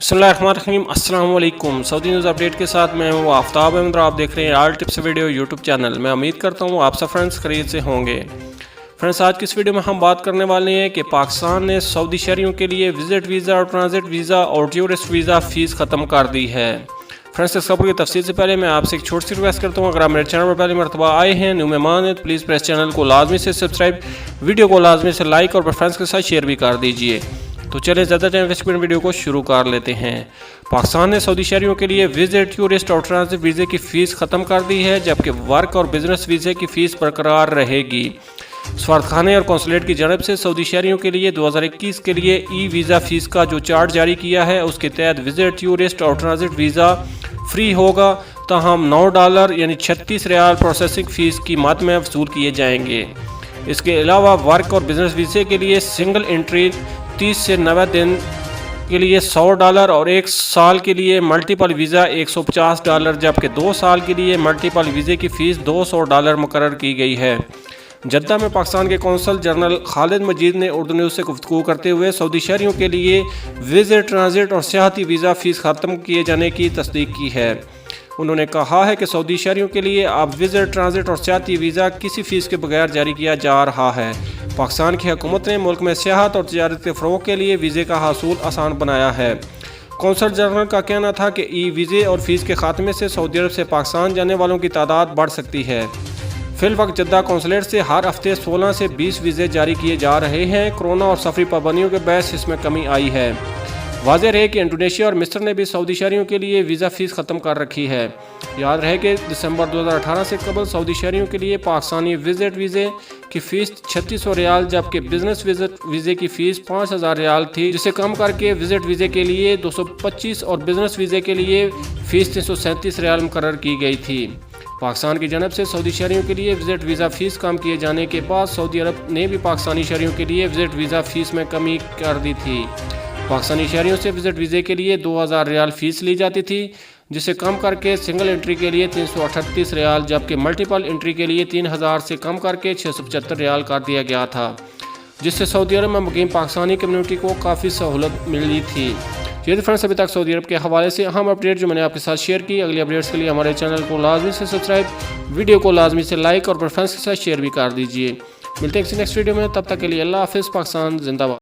बिस्मिल्लाहिर्रहमानिर्रहीम अस्सलाम वालेकुम। सऊदी न्यूज़ अपडेट के साथ मैं हूँ आफ्ताब अहमद। आप देख रहे हैं आल टिप्स वीडियो यूट्यूब चैनल। मैं उम्मीद करता हूँ आप सब फ्रेंड्स खैरियत से होंगे। फ्रेंड्स, आज की इस वीडियो में हम बात करने वाले हैं कि पाकिस्तान ने सऊदी शहरियों के लिए विजिट वीज़ा और ट्रांजिट वीज़ा और टूरिस्ट वीज़ा फ़ीस ख़त्म कर दी है। फ्रेंड्स, इस खबर की तफसील से पहले मैं आपसे एक छोटी सी रिक्वेस्ट करता हूँ, अगर आप मेरे चैनल पर पहली मरतबा आए हैं, न्यू मेहमान हैं, तो प्लीज़ प्रेस चैनल को लाजमी से सब्सक्राइब, वीडियो को लाजमी से लाइक और फ्रेंड्स के साथ शेयर भी कर दीजिए। तो चलिए ज़्यादा टाइम वेस्ट करके वीडियो को शुरू कर लेते हैं। पाकिस्तान ने सऊदी शहरियों के लिए विजिट, टूरिस्ट और ट्रांजिट वीज़े की फ़ीस ख़त्म कर दी है, जबकि वर्क और बिजनेस वीज़े की फ़ीस बरकरार रहेगी। सफारतखाने और कौंसलेट की जानब से सऊदी शहरियों के लिए 2021 के लिए ई वीज़ा फ़ीस का जो चार्ट जारी किया है, उसके तहत विजिट, टूरिस्ट और ट्रांजिट वीज़ा फ्री होगा, ताहम $9 यानी 36 रियाल प्रोसेसिंग फ़ीस की मद में वसूल किए जाएंगे। इसके अलावा वर्क और बिजनेस वीज़े के लिए सिंगल एंट्री 30 से 90 दिन के लिए $100 और 1 साल के लिए मल्टीपल वीज़ा $150, जबकि 2 साल के लिए मल्टीपल वीज़े की फ़ीस $200 मुकर्रर की गई है। जद्दा में पाकिस्तान के कौंसल जनरल खालिद मजीद ने उर्दू न्यूज़ से गुफ्तगू करते हुए सऊदी शहरियों के लिए विजिट, ट्रांजिट और सियाहती वीज़ा फ़ीस ख़त्म किए जाने की तस्दीक की है। उन्होंने कहा है कि सऊदी शहरियों के लिए अब विजिट, ट्रांजिट और सियाहती वीज़ा किसी फ़ीस के बगैर जारी किया जा रहा है। पाकिस्तान की हुकूमत ने मुल्क में सियाहत और तिजारत के फ़रोग़ के लिए वीज़े का हासूल आसान बनाया है। कौंसल जनरल का कहना था कि ई वीज़े और फ़ीस के खात्मे से सऊदी अरब से पाकिस्तान जाने वालों की तादाद बढ़ सकती है। फ़िलवक्त जद्दा कौंसलेट से हर हफ्ते 16 से 20 वीज़े जारी किए जा रहे हैं। कोरोना और सफरी पाबंदियों के बायस इसमें कमी आई है। वाज़ेह रहे कि इंडोनेशिया और मिस्र ने भी सऊदी शहरियों के लिए वीज़ा फ़ीस ख़त्म कर रखी है। याद रहे कि दिसंबर 2018 से कबल सऊदी शहरियों के लिए पाकिस्तानी विजिट वीज़े की फ़ीस 3600 रियाल, जबकि बिजनेस वीज़े की फ़ीस 5000 रियाल थी, जिसे कम करके विजिट वीज़े के लिए 225 और बिजनेस वीज़े के लिए फ़ीस 337 रियाल मुकर्रर की गई थी। पाकिस्तान की जानब से सऊदी शहरियों के लिए विजिट वीज़ा फ़ीस कम किए जाने के बाद सऊदी अरब ने भी पाकिस्तानी शहरियों के लिए विजिट वीज़ा फ़ीस में कमी कर दी थी। पाकिस्तानी शहरियों से विजिट वीज़े के लिए 2000 रियाल फ़ीस ली जाती थी, जिसे कम करके सिंगल एंट्री के लिए 338 रियाल, जबकि मल्टीपल एंट्री के लिए 3000 से कम करके 675 रियाल कर दिया गया था, जिससे सऊदी अरब में मुकीम पाकिस्तानी कम्युनिटी को काफ़ी सहूलत मिली थी। ये फ्रेंड्स, अभी तक सऊदी अरब के हवाले से अहम अपडेट जो मैंने आपके साथ शेयर की। अगली अपडेट्स के लिए हमारे चैनल को लाजमी से सब्सक्राइब, वीडियो को लाजमी से लाइक और फ्रेंड्स के साथ शेयर भी कर दीजिए। मिलते हैं किसी नेक्स्ट वीडियो में, तब तक के लिए अल्लाह हाफ़िज़। पाकिस्तान जिंदाबाद।